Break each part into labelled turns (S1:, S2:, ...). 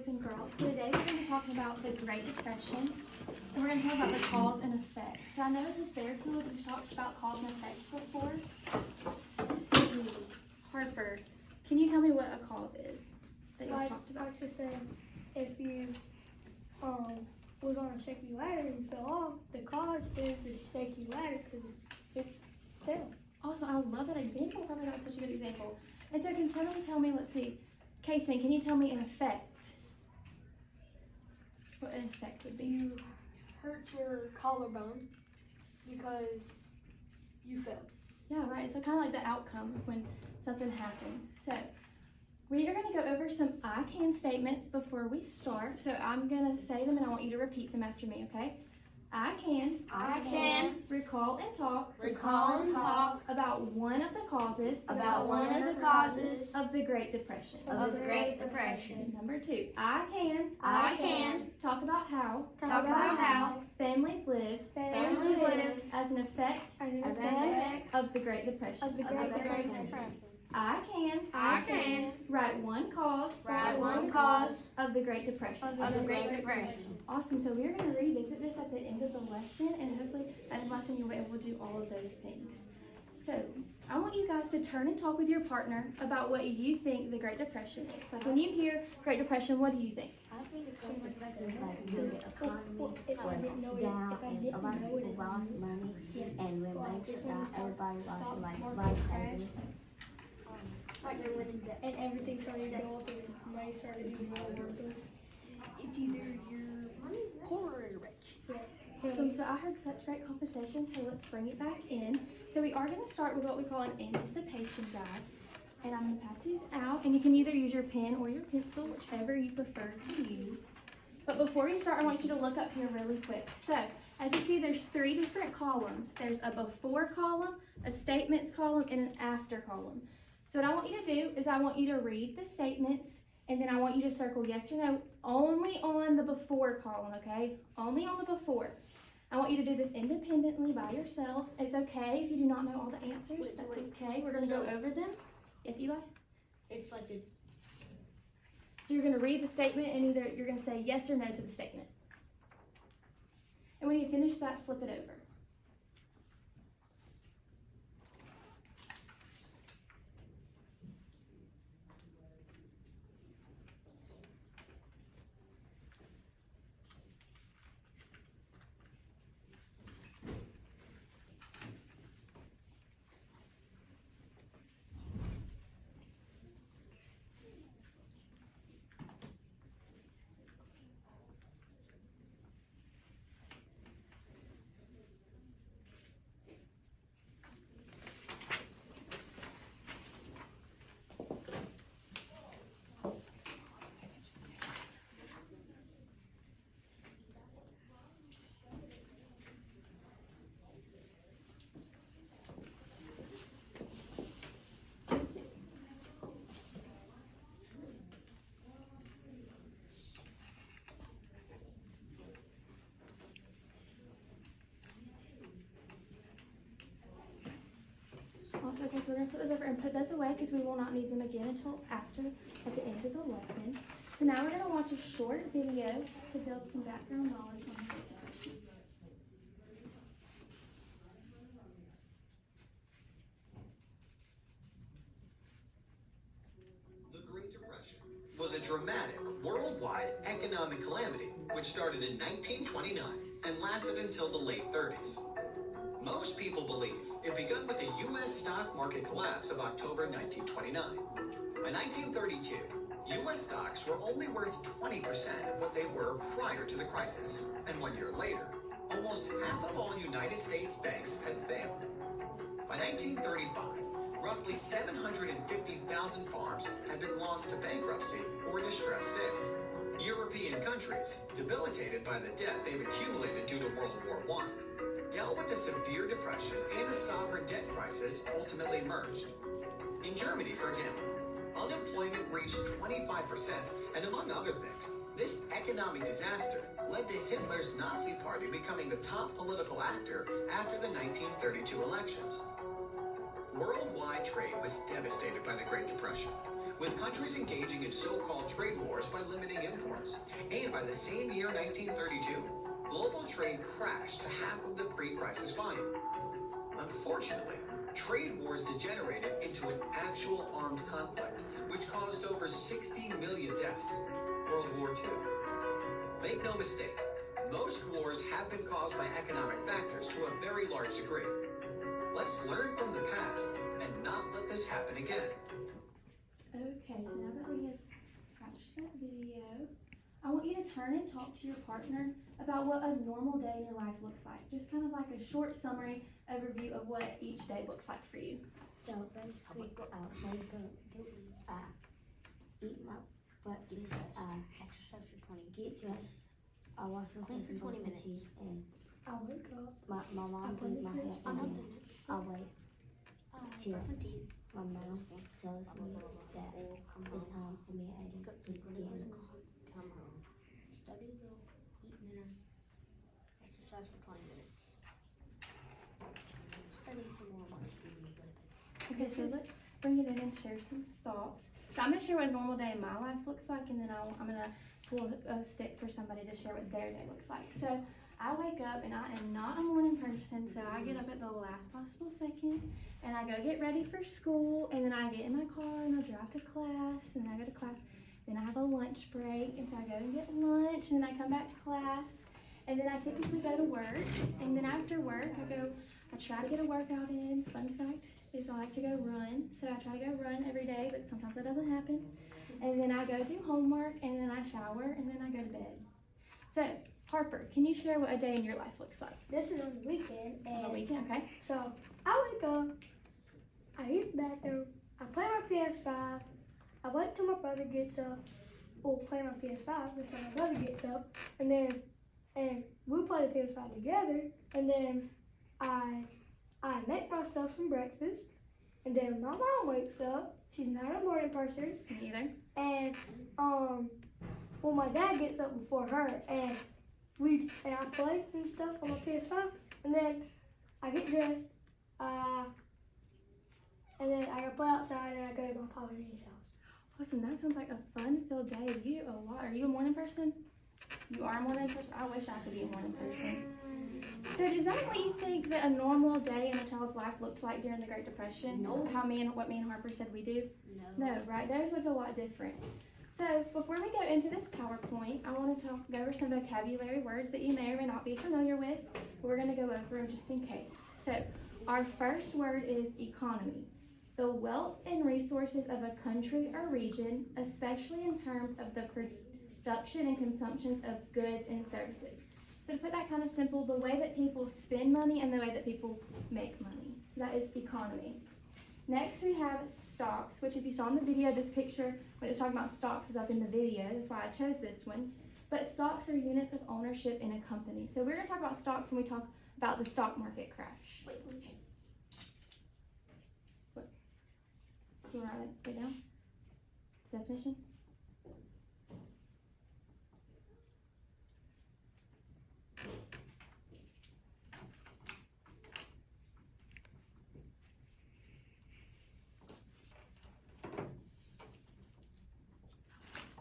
S1: Boys and girls, so today we're going to be talking about the Great Depression, and we're going to talk about the cause and effect. So I know this is very cool that we've talked about cause and effects before. So, Harper, can you tell me what a cause is that you've talked about?
S2: Like I said, if you was on a shaky ladder and you fell off, the cause is the shaky ladder because it fell.
S1: Awesome, I love that example. Harper, that was such a good example. And so can somebody tell me, let's see, Kaysen, can you tell me an effect? What an effect would be?
S3: You hurt your collarbone because you fell.
S1: Yeah, right. So kind of like the outcome of when something happens. So we are going to go over some I can statements before we start. So I'm going to say them and I want you to repeat them after me, okay? I can recall and talk about one of the causes of the Great Depression. Number 2, I can talk about how families lived as an effect of the Great Depression. I can write one cause of the Great Depression. Awesome. So we're going to revisit this at the end of the lesson, and hopefully at the lesson you'll be able to do all of those things. So I want you guys to turn and talk with your partner about what you think the Great Depression is. Like when you hear Great Depression, what do you think?
S4: I think the Great Depression is like when the economy was down and a lot of people lost money, and when banks shut down, everybody lost like life savings.
S2: Like they went in debt and everything started to go up and money started to be more worthless.
S3: It's either you're poor or you're rich.
S2: Yeah.
S1: Awesome. So I heard such great conversation, so let's bring it back in. So we are going to start with what we call an anticipation guide. And I'm going to pass these out, and you can either use your pen or your pencil, whichever you prefer to use. But before you start, I want you to look up here really quick. So as you see, there's 3 different columns. There's a before column, a statements column, and an after column. So what I want you to do is I want you to read the statements, and then I want you to circle yes or no only on the before column, okay? Only on the before. I want you to do this independently by yourselves. It's okay if you do not know all the answers. That's okay. We're going to go over them. Yes, Eli?
S3: It's like a
S1: So you're going to read the statement, and either you're going to say yes or no to the statement. And when you finish that, flip it over. Also, okay, so we're going to put those over and put those away because we will not need them again until after, at the end of the lesson. So now we're going to watch a short video to build some background knowledge on the Great Depression.
S5: The Great Depression was a dramatic worldwide economic calamity which started in 1929 and lasted until the late 30s. Most people believe it began with the U.S. stock market collapse of October 1929. By 1932, U.S. stocks were only worth 20% of what they were prior to the crisis, and 1 year later, almost half of all United States banks had failed. By 1935, roughly 750,000 farms had been lost to bankruptcy or distressed sales. European countries, debilitated by the debt they've accumulated due to World War I, dealt with the severe depression and a sovereign debt crisis ultimately merged. In Germany, for example, unemployment reached 25%, and among other things, this economic disaster led to Hitler's Nazi Party becoming the top political actor after the 1932 elections. Worldwide trade was devastated by the Great Depression, with countries engaging in so-called trade wars by limiting imports. And by the same year, 1932, global trade crashed to half of the pre-crisis volume. Unfortunately, trade wars degenerated into an actual armed conflict, which caused over 60 million deaths. World War II. Make no mistake, most wars have been caused by economic factors to a very large degree. Let's learn from the past and not let this happen again.
S1: Okay, so now that we have watched that video, I want you to turn and talk to your partner about what a normal day in your life looks like. Just kind of like a short summary overview of what each day looks like for you.
S4: So basically, wake up, eat my breakfast,
S3: Exercise for 20
S4: get dressed, I wash my
S3: Clean
S4: face
S3: for
S4: and
S3: 20
S4: brush my
S3: minutes.
S4: teeth, and
S2: I wake up.
S4: my mom does my hair,
S3: I'm
S4: and
S3: not
S4: then
S3: doing it.
S4: I wait till
S3: Brush my teeth.
S4: my mom tells me that it's time for me and Aiden to begin.
S3: Come home. Study though. Eat dinner. Exercise for 20 minutes. Study some more. Watch TV. Go to bed.
S1: Okay, so let's bring it in and share some thoughts. So I'm going to share what a normal day in my life looks like, and then I'm going to pull a stick for somebody to share what their day looks like. So I wake up, and I am not a morning person, so I get up at the last possible second, and I go get ready for school, and then I get in my car, and I drive to class, and then I go to class. Then I have a lunch break, and so I go and get lunch, and then I come back to class, and then I typically go to work, and then after work, I try to get a workout in. Fun fact is I like to go run, so I try to go run every day, but sometimes that doesn't happen. And then I go do homework, and then I shower, and then I go to bed. So, Harper, can you share what a day in your life looks like?
S2: This is on the weekend,
S1: On the
S2: and
S1: weekend, okay?
S2: so I wake up, I use the bathroom, I play my PS5, I wait till my brother gets up, or play my PS5 until my brother gets up, and we play the PS5 together, and then I make myself some breakfast, and then my mom wakes up. She's not a morning person,
S1: Me either.
S2: and well, my dad gets up before her, and I play and stuff on my PS5, and then I get dressed, and then I go play outside, and I go to my Papa and Nanny's house.
S1: Awesome, that sounds like a fun-filled day. You a lot. Are you a morning person? You are a morning person? I wish I could be a morning person. So is that what you think that a normal day in a child's life looks like during the Great Depression?
S3: No.
S1: What me and Harper said we do?
S3: No.
S1: No, right? Theirs look a lot different. So before we go into this PowerPoint, I want to go over some vocabulary words that you may or may not be familiar with. We're going to go over them just in case. So our first word is economy. The wealth and resources of a country or region, especially in terms of the production and consumptions of goods and services. So to put that kind of simple, the way that people spend money and the way that people make money. So that is economy. Next we have stocks, which if you saw in the video, this picture, when it was talking about stocks is up in the video. That's why I chose this one. But stocks are units of ownership in a company. So we're going to talk about stocks when we talk about the stock market crash.
S3: Wait.
S1: You want to write it down? Definition?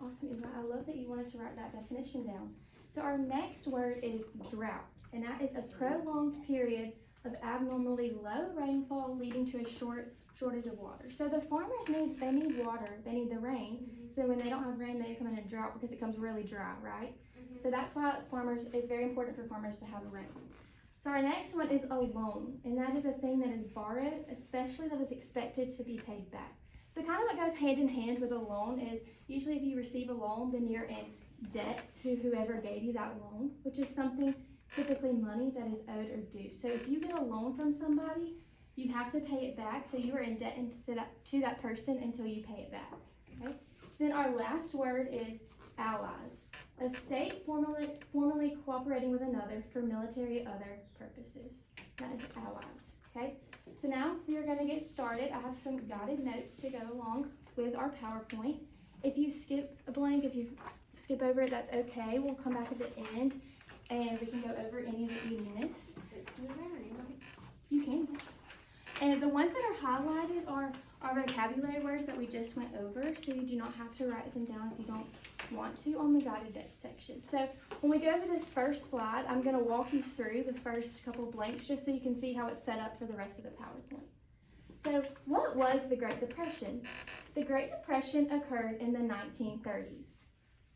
S1: Awesome, Eva. I love that you wanted to write that definition down. So our next word is drought, and that is a prolonged period of abnormally low rainfall leading to a shortage of water. So the farmers need water, they need the rain. So when they don't have rain, they come in a drought because it becomes really dry, right? So that's why it's very important for farmers to have rain. So our next one is a loan, and that is a thing that is borrowed, especially that is expected to be paid back. So kind of what goes hand in hand with a loan is usually if you receive a loan, then you're in debt to whoever gave you that loan, which is something, typically money that is owed or due. So if you get a loan from somebody, you have to pay it back. So you are in debt to that person until you pay it back. Okay. Then our last word is allies. A state formally cooperating with another for military or other purposes. That is allies. Okay. So now we are going to get started. I have some guided notes to go along with our PowerPoint. If you skip a blank, if you skip over it, that's okay. We'll come back at the end and we can go over any that you missed. You can. And the ones that are highlighted are are vocabulary words that we just went over, so you do not have to write them down if you don't want to on the guided notes section. So when we go over this first slide, I'm going to walk you through the first couple blanks just so you can see how it's set up for the rest of the PowerPoint. So what was the Great Depression? The Great Depression occurred in the 1930s.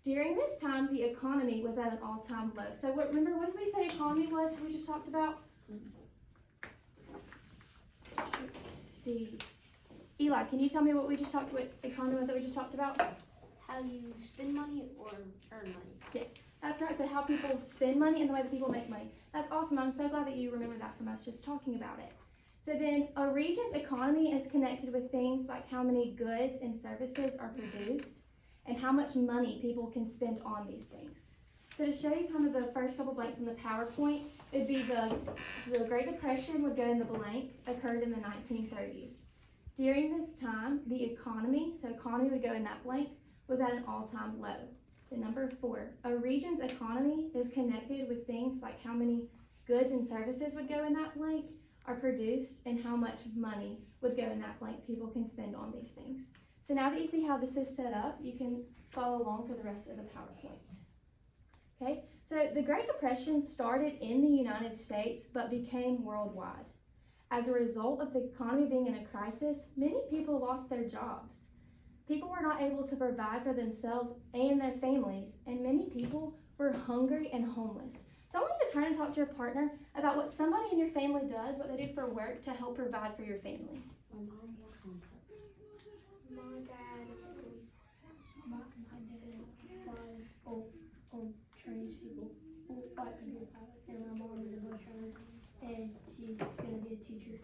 S1: During this time, the economy was at an all-time low. So remember, what did we say economy was we just talked about? Let's see. Eli, can you tell me what economy was that we just talked about?
S3: How you spend money or earn money.
S1: That's right, so how people spend money and the way that people make money. That's awesome. I'm so glad that you remembered that from us just talking about it. So then a region's economy is connected with things like how many goods and services are produced and how much money people can spend on these things. So to show you kind of the first couple blanks in the PowerPoint, it would be the Great Depression would go in the blank, occurred in the 1930s. During this time, the economy, so economy would go in that blank, was at an all-time low. The number 4, a region's economy is connected with things like how many goods and services would go in that blank, are produced, and how much money would go in that blank people can spend on these things. So now that you see how this is set up, you can follow along for the rest of the PowerPoint. Okay, so the Great Depression started in the United States but became worldwide. As a result of the economy being in a crisis, many people lost their jobs. People were not able to provide for themselves and their families, and many people were hungry and homeless. So I want you to turn and talk to your partner about what somebody in your family does, what they do for work to help provide for your family.
S2: My dad trains people, like a good pilot, and my mom is a bus runner, and she's gonna be a teacher,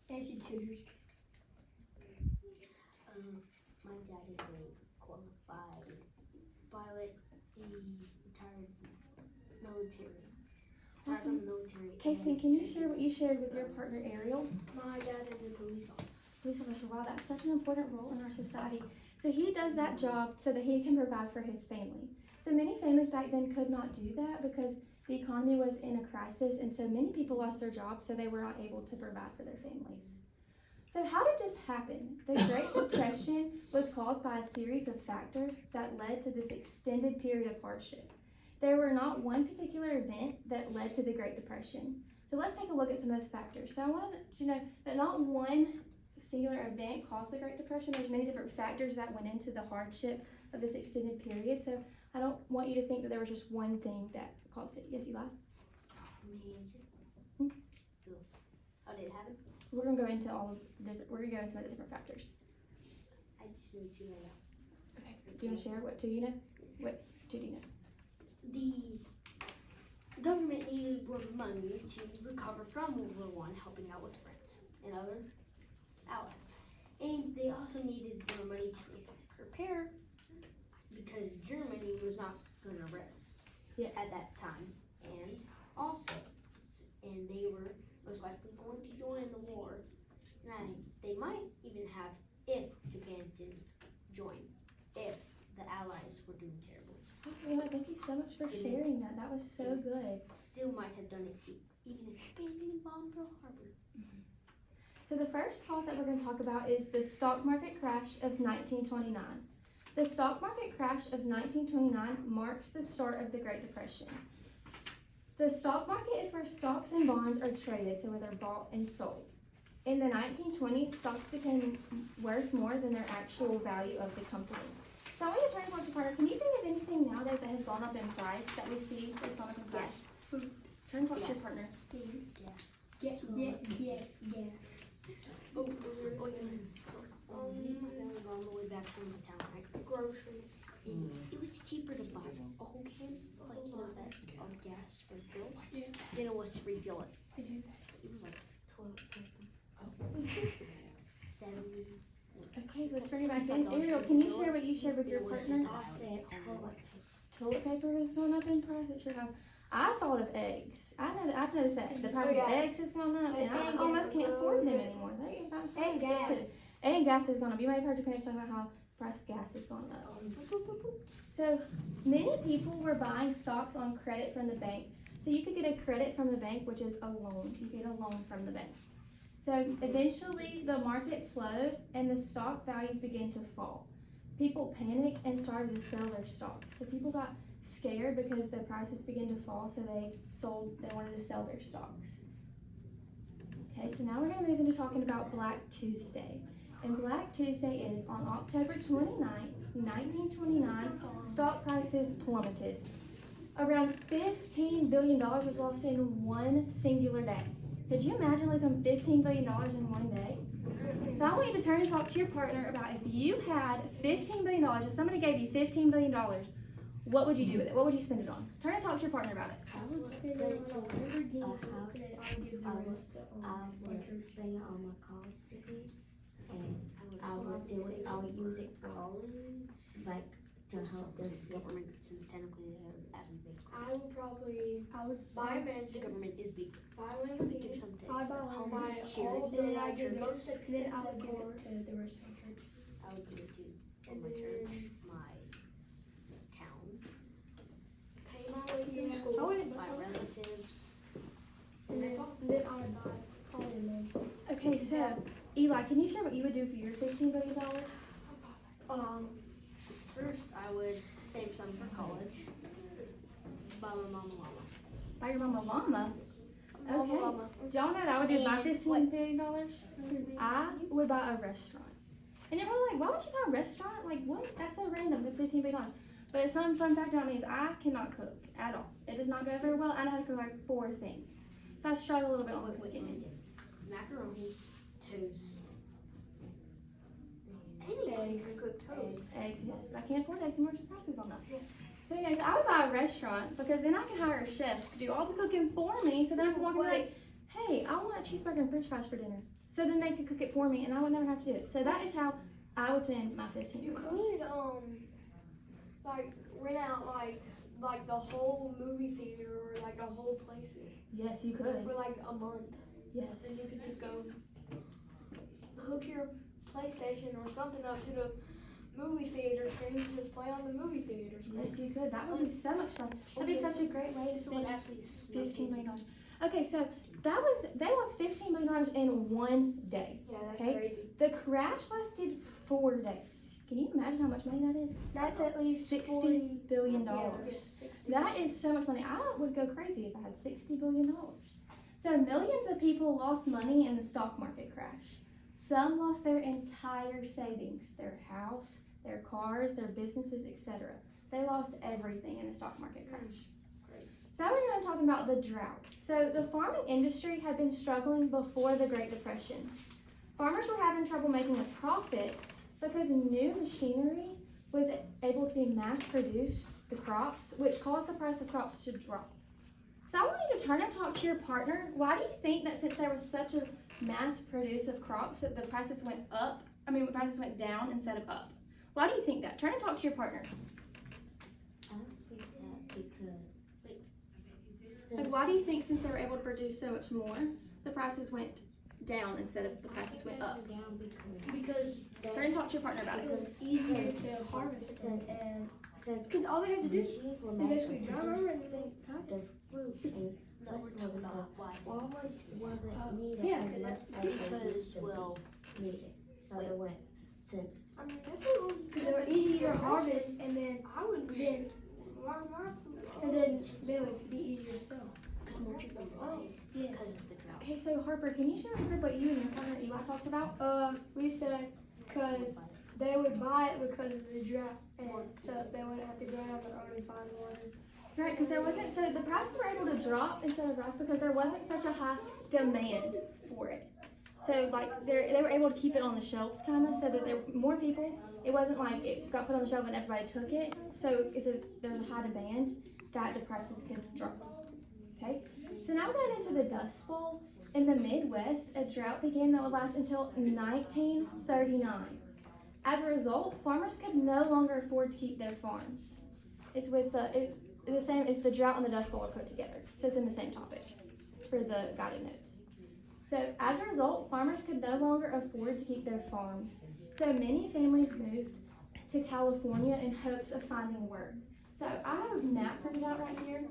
S2: and she tutors.
S3: My dad is a qualified pilot. He retired military. Retired from the military.
S1: Casey, can you share what you shared with your partner Ariel?
S2: My dad is a police officer.
S1: Police officer, wow, that's such an important role in our society. So he does that job so that he can provide for his family. So many families back then could not do that because the economy was in a crisis, and so many people lost their jobs, so they were not able to provide for their families. So how did this happen? The Great Depression was caused by a series of factors that led to this extended period of hardship. There were not one particular event that led to the Great Depression. So let's take a look at some of those factors. So I want to let you know that not one singular event caused the Great Depression. There's many different factors that went into the hardship of this extended period. So I don't want you to think that there was just one thing that caused it. Yes, Eli?
S3: How did it happen?
S1: We're gonna go into we're gonna go into some of the different factors.
S3: I just need to know.
S1: Okay. Do you want to share what two you know? What two do you know?
S3: The government needed more money to recover from World War I, helping out with France and other allies. And they also needed more money to repair because Germany was not going to rest at that time. And they were most likely going to join the war. And they might even have if Japan didn't join, if the Allies were doing terrible.
S1: Awesome, Eli, thank you so much for sharing that. That was so good.
S3: Still might have done it even if Japan didn't bomb Pearl Harbor.
S1: So the first cause that we're going to talk about is the stock market crash of 1929. The stock market crash of 1929 marks the start of the Great Depression. The stock market is where stocks and bonds are traded, so where they're bought and sold. In the 1920s, stocks became worth more than their actual value of the company. So I want you to turn to your partner. Can you think of anything nowadays that has gone up in price that we see that's gone up in price?
S3: Yes.
S1: Turn and talk to your partner.
S2: Yes.
S3: Oh, yes. My family got all the way back from the town, right?
S2: Groceries.
S3: And it was cheaper to buy a whole can, like, you know, that of gas for bills, than it was to refill it.
S1: Did you say?
S3: It was like 70.
S1: Okay, let's bring it back in. Ariel, can you share what you shared with your partner?
S4: I said
S1: Toilet paper has gone up in price. It sure has. I thought of eggs. I've noticed that the price of eggs has gone up, and I almost can't afford them anymore. They are so
S2: And gas.
S1: expensive. And gas has gone up. You may have heard your parents talk about how the price of gas has gone up. So many people were buying stocks on credit from the bank. So you could get a credit from the bank, which is a loan. You get a loan from the bank. So eventually the market slowed and the stock values began to fall. People panicked and started to sell their stocks. So people got scared because the prices began to fall, so they wanted to sell their stocks. Okay, so now we're going to move into talking about Black Tuesday. And Black Tuesday is on October 29th, 1929, stock prices plummeted. Around $15 billion was lost in one singular day. Could you imagine losing $15 billion in one day? So I want you to turn and talk to your partner about if you had $15 billion, if somebody gave you $15 billion, what would you do with it? What would you spend it on? Turn and talk to your partner about it.
S4: I would spend it on a house. I would spend it on my college degree, and I would use it for like to help
S3: The
S4: us.
S3: government, since technically they're as big.
S2: I would buy a
S3: The
S2: mansion,
S3: government is big.
S2: buy
S3: Give
S2: Lamborghini,
S3: something.
S2: I'd buy all
S3: Homeless,
S2: all
S3: charity,
S2: the then I give
S3: church.
S2: the most expensive then I would give it to the rest of my church.
S3: I would give it to
S2: And
S3: my
S2: then
S3: church, my town,
S2: pay my way through
S3: Yeah.
S2: school.
S3: my relatives.
S2: And then I would buy probably a mansion.
S1: Okay, so Eli, can you share what you would do for your $15 billion?
S3: First I would save some for college. Buy my mom a llama.
S1: Buy your mom a llama?
S2: Mama,
S1: Okay.
S2: mama.
S1: Do y'all know what I would do with my
S3: And
S1: $15 billion? I would buy a restaurant. And you're probably like, why would you buy a restaurant? Like, what? That's so random with $15 billion. But some fun fact about me is I cannot cook at all. It does not go very well. I know how to cook like 4 things. So I struggle a little bit on the cooking.
S3: Macaroni, toast. Anybody can cook toast.
S1: Eggs, yes. But I can't afford eggs anymore, just prices on that. So anyways, I would buy a restaurant because then I can hire a chef to do all the cooking for me. So then I can walk in and be like, hey, I want a cheeseburger and french fries for dinner. So then they could cook it for me and I would never have to do it. So that is how I would spend my $15
S2: You
S1: billion.
S2: could like rent out like the whole movie theater or like the whole places
S1: Yes, you could.
S2: for like a month.
S1: Yes.
S2: And you could just go hook your PlayStation or something up to the movie theater screen and just play on the movie theater screen.
S1: Yes, you could. That would be so much fun. That'd be such a great way to
S3: This would
S1: spend
S3: actually sneak
S1: $15
S3: in.
S1: million. Okay, so they lost $15 million in one day.
S2: Yeah, that's
S1: Okay.
S2: crazy.
S1: The crash lasted 4 days. Can you imagine how much money that is?
S2: That's at least
S1: $60 billion.
S2: Yeah, 60.
S1: That is so much money. I would go crazy if I had $60 billion. So millions of people lost money in the stock market crash. Some lost their entire savings, their house, their cars, their businesses, etc. They lost everything in the stock market crash. So now we're going to talk about the drought. So the farming industry had been struggling before the Great Depression. Farmers were having trouble making a profit because new machinery was able to be mass-produced the crops, which caused the price of crops to drop. So I want you to turn and talk to your partner. Why do you think that since there was such a mass produce of crops that the prices went prices went down instead of up? Why do you think that? Turn and talk to your partner.
S4: I think that because
S1: Like, why do you think since they were able to produce so much more, the prices went down instead of the prices went up?
S4: down
S3: Because
S1: Turn and talk to your partner about it.
S4: because
S2: Easier to harvest
S4: since
S2: and
S4: since
S2: because all they have to do is
S4: machines were
S2: they
S4: made
S2: basically
S4: to
S2: drive
S4: produce
S2: over and
S4: the fruit and
S3: no, we're talking about why.
S4: farmers wasn't needed
S2: yeah,
S4: as much as they
S3: Because,
S4: used to
S3: well,
S4: be needed. So they went since
S2: I mean that's because they were easier to harvest and then
S3: I would
S2: then they would be easier to sell.
S3: because more people buy it because of the drought.
S1: Okay, so Harper, can you share with the group what you and your partner Eli talked about?
S2: We said because they would buy it because of the drought, and so they wouldn't have to go out on their own and find water.
S1: Right, because there wasn't, so the prices were able to drop instead of rise because there wasn't such a high demand for it. So like they were able to keep it on the shelves kind of so that there were more people. It wasn't like it got put on the shelf and everybody took it. So there's a high demand that the prices could drop. Okay, so now we're going into the Dust Bowl. In the Midwest, a drought began that would last until 1939. As a result, farmers could no longer afford to keep their farms. It's the same as the drought and the Dust Bowl are put together. So it's in the same topic for the guided notes. So as a result, farmers could no longer afford to keep their farms. So many families moved to California in hopes of finding work. So I have a map printed out right here.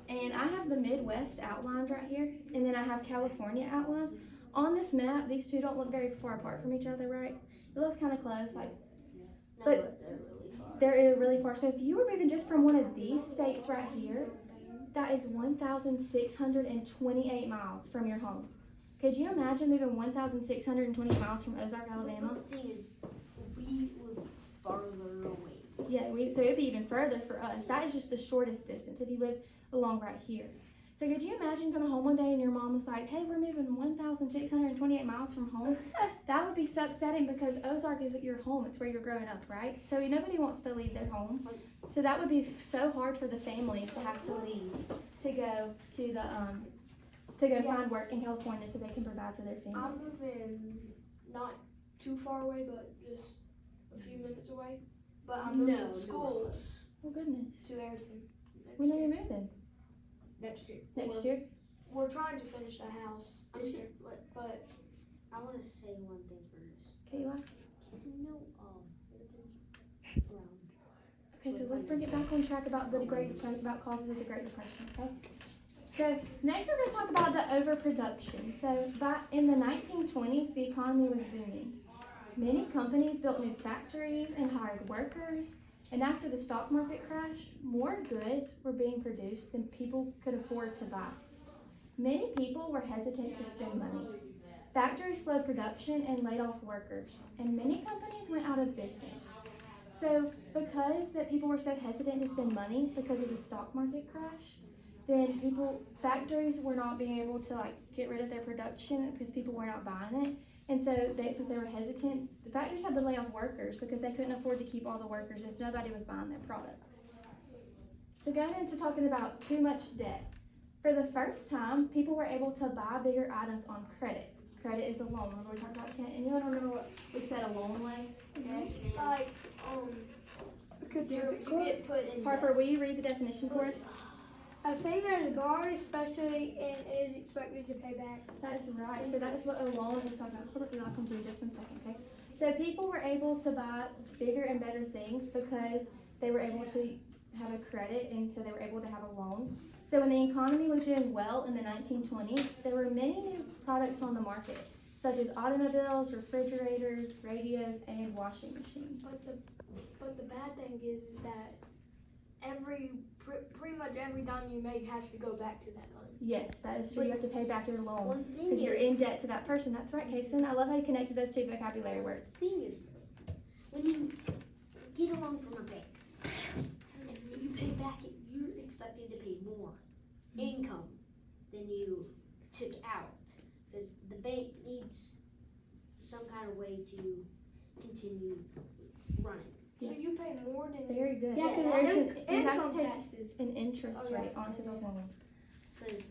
S1: And I have the Midwest outlined right here. And then I have California outlined. On this map, these two don't look very far apart from each other, right? It looks kind of close, like
S3: No,
S1: But-
S3: they're really far.
S1: they're really far. So if you were moving just from one of these states right here, that is 1,628 miles from your home. Could you imagine moving 1,620 miles from Ozark, Alabama?
S3: The thing is, we live farther away.
S1: Yeah, so it'd be even further for us. That is just the shortest distance if you live along right here. So could you imagine coming home one day and your mom was like, hey, we're moving 1,628 miles from home? That would be so upsetting because Ozark isn't your home. It's where you're growing up, right? So nobody wants to leave their home. So that would be so hard for the families to have to leave to go to the find work in California so they can provide for their
S2: I'm
S1: families.
S2: moving not too far away, but just a few minutes away. But I'm
S3: No,
S2: moving
S3: no,
S2: schools
S1: Oh goodness.
S2: to Ayrton
S1: When are you moving?
S2: next year.
S1: Next year?
S2: We're trying to finish the house
S3: I'm
S2: this
S3: sure,
S2: year, but
S3: I want to say one thing first.
S1: Kayla?
S3: Because Ayrton's around.
S1: Okay, so let's bring it back on track about the about causes of the Great Depression, okay? So next we're going to talk about the overproduction. So back in the 1920s, the economy was booming. Many companies built new factories and hired workers. And after the stock market crash, more goods were being produced than people could afford to buy. Many people were hesitant to spend money. Factories slowed production and laid off workers, and many companies went out of business. So because that people were so hesitant to spend money because of the stock market crash, then factories were not being able to get rid of their production because people were not buying it. And so since they were hesitant, the factories had to lay off workers because they couldn't afford to keep all the workers if nobody was buying their products. So going into talking about too much debt. For the first time, people were able to buy bigger items on credit. Credit is a loan. Remember we talked about Kent? Anyone remember what we said a loan was?
S2: like you get put in
S1: Harper, will you read the definition for us?
S2: a thing that is borrowed especially and is expected to pay back.
S1: That is right. So that is what a loan is talking about. Harper, I'll come to you just in a second, okay? So people were able to buy bigger and better things because they were able to have a credit, and so they were able to have a loan. So when the economy was doing well in the 1920s, there were many new products on the market, such as automobiles, refrigerators, radios, and washing machines.
S2: But the bad thing is that pretty much every dime you make has to go back to that loan.
S1: Yes, that is true. You have to pay back your loan
S3: One thing
S1: because you're in
S3: is,
S1: debt to that person. That's right, Kason. I love how you connected those two vocabulary words.
S3: thing is, when you get a loan from a bank, and you pay back it, you're expected to pay more income than you took out. Because the bank needs some kind of way to continue running.
S2: So you pay more than
S1: Very good.
S2: Yeah, because
S1: There's
S2: you
S1: you have
S2: income
S1: to take
S2: taxes.
S1: an interest
S2: Oh, yeah.
S1: rate onto the loan.
S3: Because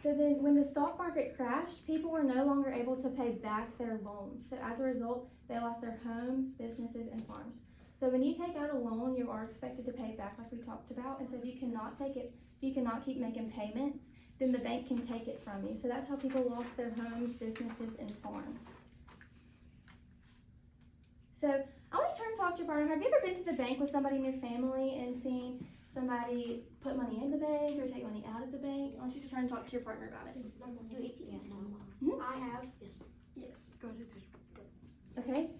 S1: So then when the stock market crashed, people were no longer able to pay back their loans. So as a result, they lost their homes, businesses, and farms. So when you take out a loan, you are expected to pay it back like we talked about. And so if you cannot keep making payments, then the bank can take it from you. So that's how people lost their homes, businesses, and farms. So I want to turn and talk to your partner. Have you ever been to the bank with somebody in your family and seen somebody put money in the bank or take money out of the bank? I want you to turn and talk to your partner about it.
S3: do ATM now.
S2: I have.
S3: Yes.
S2: Yes. Go ahead.
S1: Okay?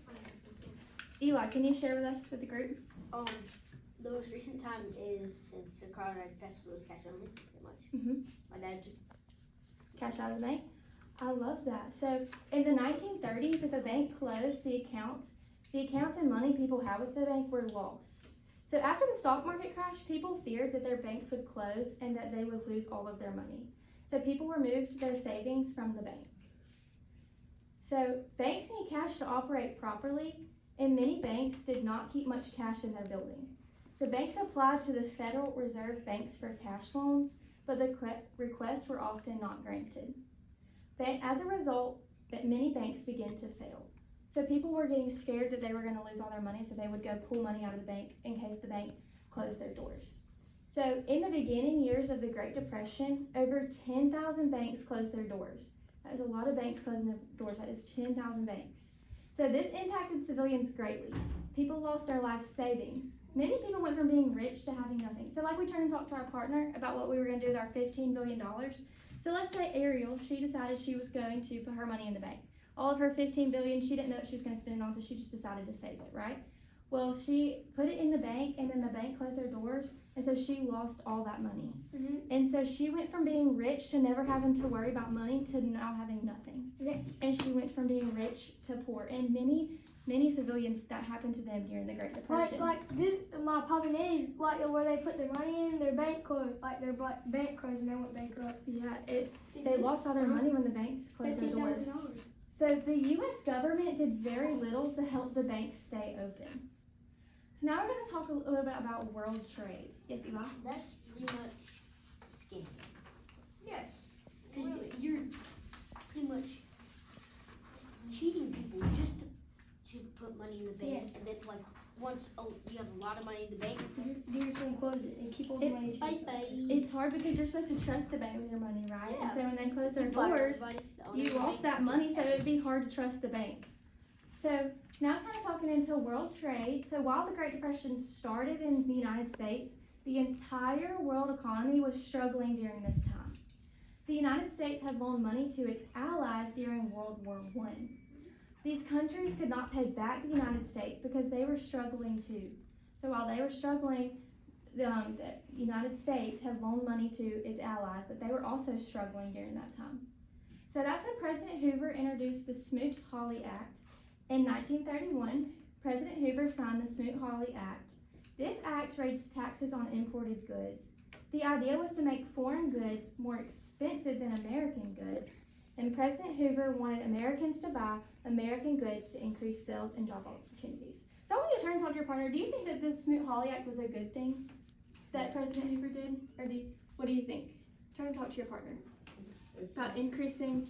S1: Eli, can you share with us with the group?
S3: The most recent time is since the Colorado Festival was cash only, pretty much.
S1: Mhm.
S3: My dad just
S1: Cash out of the bank? I love that. So in the 1930s, if a bank closed, the accounts and money people had with the bank were lost. So after the stock market crash, people feared that their banks would close and that they would lose all of their money. So people removed their savings from the bank. So banks need cash to operate properly, and many banks did not keep much cash in their building. So banks applied to the Federal Reserve Banks for cash loans, but the requests were often not granted. As a result, many banks began to fail. So people were getting scared that they were going to lose all their money, so they would go pull money out of the bank in case the bank closed their doors. So in the beginning years of the Great Depression, over 10,000 banks closed their doors. That is a lot of banks closing their doors. That is 10,000 banks. So this impacted civilians greatly. People lost their life savings, many people went from being rich to having nothing. So like we turned and talked to our partner about what we were gonna do with our $15 billion. So let's say Ariel, she decided she was going to put her money in the bank. All of her $15 billion, she didn't know what she was gonna spend it on, so she just decided to save it, right? Well, she put it in the bank, and then the bank closed their doors, and so she lost all that money.
S2: Mhm.
S1: And so she went from being rich to never having to worry about money to now having nothing.
S2: Yeah.
S1: And she went from being rich to poor. And many civilians, that happened to them during the Great Depression.
S2: Like this, my papa and daddy's, like where they put their money in, their bank closed, like their bank closed and they went bankrupt.
S1: Yeah, they lost all their money when the banks closed their doors.
S2: $15,000.
S1: So the U.S. government did very little to help the banks stay open. So now we're going to talk a little bit about world trade. Yes, Eli?
S3: That's pretty much scam.
S2: Yes.
S3: Because you're pretty much cheating people just to put money in the bank, and then like once you have a lot of money in the bank,
S2: You're just gonna close it and keep all the money. to
S3: bye
S2: yourself.
S3: bye.
S1: It's hard because you're supposed to trust the bank with your money, right?
S3: Yeah.
S1: And so when they close their
S3: Fire
S1: doors,
S3: everybody, the owner
S1: you
S3: of the
S1: lost
S3: bank
S1: that money,
S3: gets
S1: so it'd be hard to trust the bank. So now kind of talking into world trade. So while the Great Depression started in the United States, the entire world economy was struggling during this time. The United States had loaned money to its allies during World War I. These countries could not pay back the United States because they were struggling too. So while they were struggling, the United States had loaned money to its allies, but they were also struggling during that time. So that's when President Hoover introduced the Smoot-Hawley Act. In 1931, President Hoover signed the Smoot-Hawley Act. This act raised taxes on imported goods. The idea was to make foreign goods more expensive than American goods, and President Hoover wanted Americans to buy American goods to increase sales and job opportunities. So I want you to turn and talk to your partner. Do you think that the Smoot-Hawley Act was a good thing that President Hoover did? Or what do you think? Turn and talk to your partner about increasing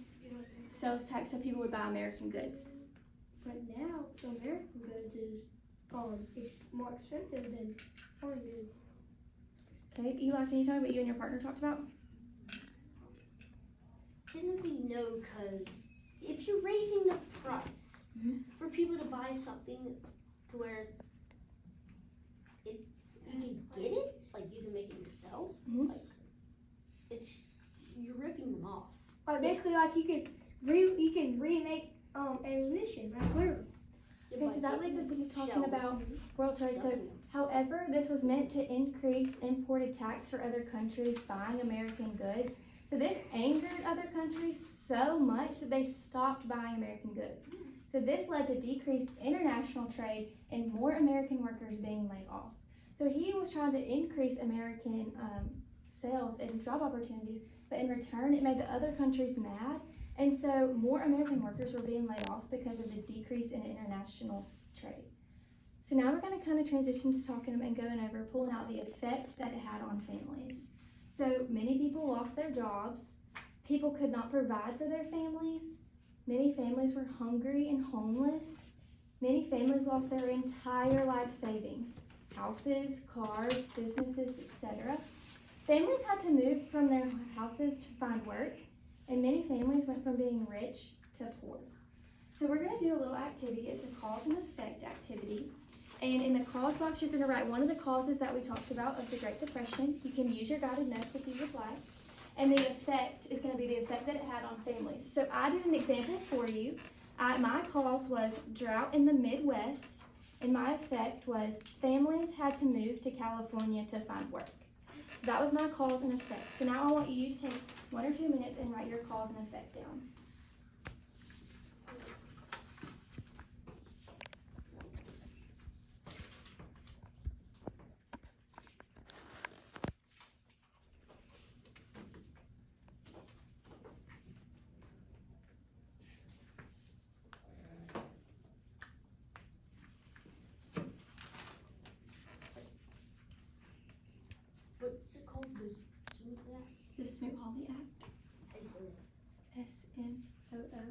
S1: sales tax so people would buy American goods.
S2: But now the American goods is more expensive than foreign goods.
S1: Okay, Eli, can you tell me what you and your partner talked about?
S3: Technically no, because if you're raising the price for people to buy something to where you can get it, like you can make it yourself,
S1: Mhm.
S3: like you're ripping them off.
S2: Like basically, like you can remake ammunition, like literally.
S1: Okay, so that leads us into talking about world trade. So, however, this was meant to increase imported tax for other countries buying American goods. So this angered other countries so much that they stopped buying American goods. So this led to decreased international trade and more American workers being laid off. So he was trying to increase American sales and job opportunities, but in return it made the other countries mad. And so more American workers were being laid off because of the decrease in international trade. So now we're going to kind of transition to talking and going over, pulling out the effect that it had on families. So many people lost their jobs. People could not provide for their families. Many families were hungry and homeless. Many families lost their entire life savings, houses, cars, businesses, etc. Families had to move from their houses to find work, and many families went from being rich to poor. So we're going to do a little activity. It's a cause and effect activity. And in the cause box, you're going to write one of the causes that we talked about of the Great Depression. You can use your guided notes if you would like. And the effect is going to be the effect that it had on families. So I did an example for you. My cause was drought in the Midwest, and my effect was families had to move to California to find work. So that was my cause and effect. So now I want you to take 1 or 2 minutes and write your cause and effect down.
S3: What's it called?
S1: The Smoot-Hawley Act. S-M-O-O.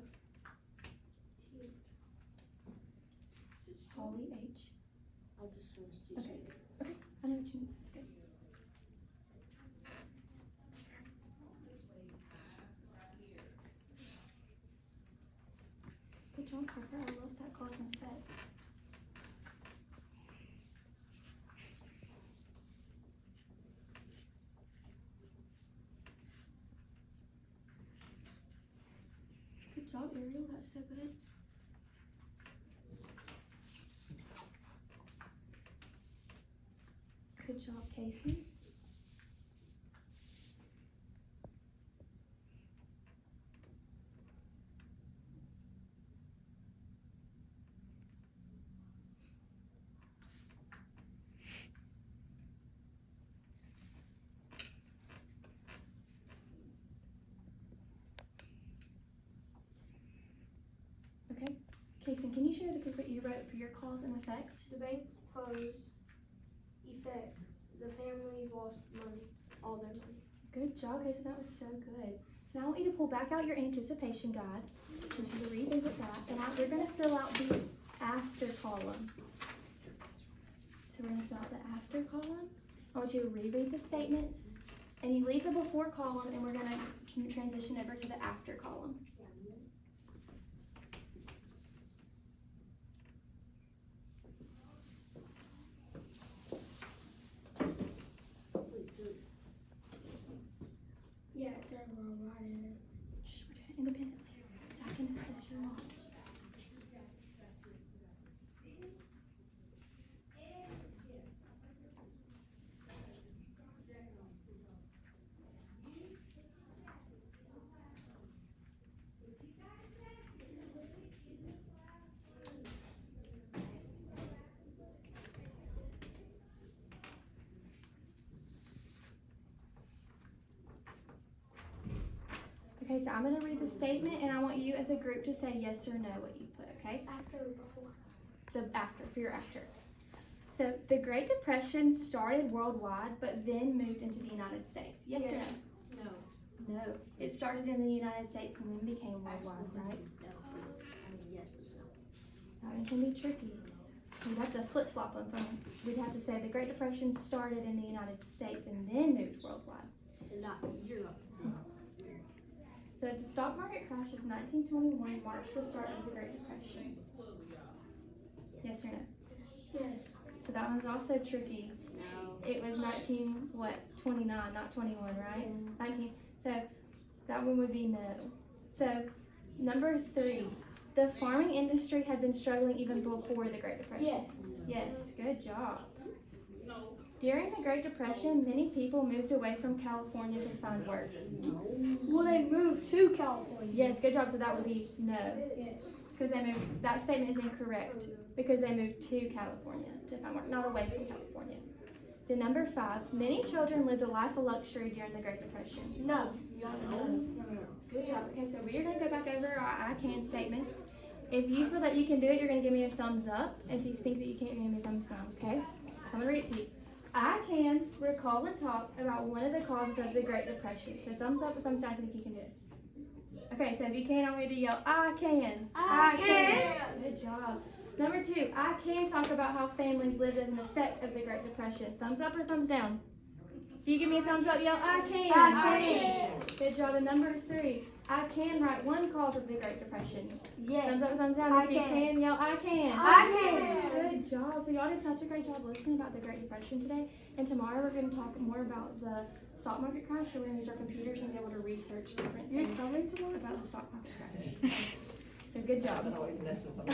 S1: Hawley H.
S3: I'll just sort of
S1: Okay. Okay, I know what you mean. That's good. Good job, Parker. I love that cause and effect. job, Ariel. That was so good. Good job, Casey. Okay. Casey, can you share the group that you wrote for your cause and effect?
S2: The bank closed. Effect. The families lost money. All their money.
S1: Good job, Casey. That was so good. So now I want you to pull back out your anticipation guide. I want you to revisit that. And we're going to fill out the after column. So we're going to fill out the after column. I want you to reread the statements. And you leave the before column, and we're going to transition over to the after column.
S2: Yeah, it's wrong, right?
S1: Shh, we're doing it independently. So I can assess your knowledge. Okay, so I'm going to read the statement, and I want you as a group to say yes or no what you put, okay?
S2: After or before?
S1: The after, for your after. So, the Great Depression started worldwide, but then moved into the United States. Yes or no?
S3: No.
S1: No. It started in the United States and then became worldwide, right?
S3: No. I mean, yes, but no.
S1: That one can be tricky. We'd have to flip-flop them from, we'd have to say the Great Depression started in the United States and then moved worldwide.
S3: And not Europe.
S1: So the stock market crash of 1921 marks the start of the Great Depression. Yes or no?
S2: Yes.
S1: So that one's also tricky.
S3: No.
S1: It was 29, not 21, right? 19. So that one would be no. So number 3, the farming industry had been struggling even before the Great Depression.
S2: Yes.
S1: Yes, good job. During the Great Depression, many people moved away from California to find work.
S2: Well, they moved to California.
S1: Yes, good job. So that would be no.
S2: Yes.
S1: Because they moved, that statement is incorrect because they moved to California to find work, not away from California. The number 5, many children lived a life of luxury during the Great Depression.
S2: No.
S1: Good job. Okay, so we are going to go back over our I can statements. If you feel that you can do it, you're going to give me a thumbs up. If you think that you can't, you're going to give me a thumbs down, okay? I'm going to read it to you. I can recall and talk about one of the causes of the Great Depression. So thumbs up or thumbs down if you think you can do it. Okay, so if you can, I want you to yell, I can.
S2: I can.
S1: Good job. Number 2, I can talk about how families lived as an effect of the Great Depression. Thumbs up or thumbs down? If you give me a thumbs up, yell, I can.
S2: I can.
S1: Good job. And number 3, I can write one cause of the Great Depression.
S2: Yes.
S1: Thumbs up or thumbs down?
S2: I
S1: If you
S2: can.
S1: can, yell, I can.
S2: I can.
S1: Good job. So y'all did such a great job listening about the Great Depression today. And tomorrow we're going to talk more about the stock market crash. So we're going to use our computers and be able to research different
S2: You're
S1: things
S2: coming tomorrow?
S1: about the stock market crash. So good job.
S6: It always messes up.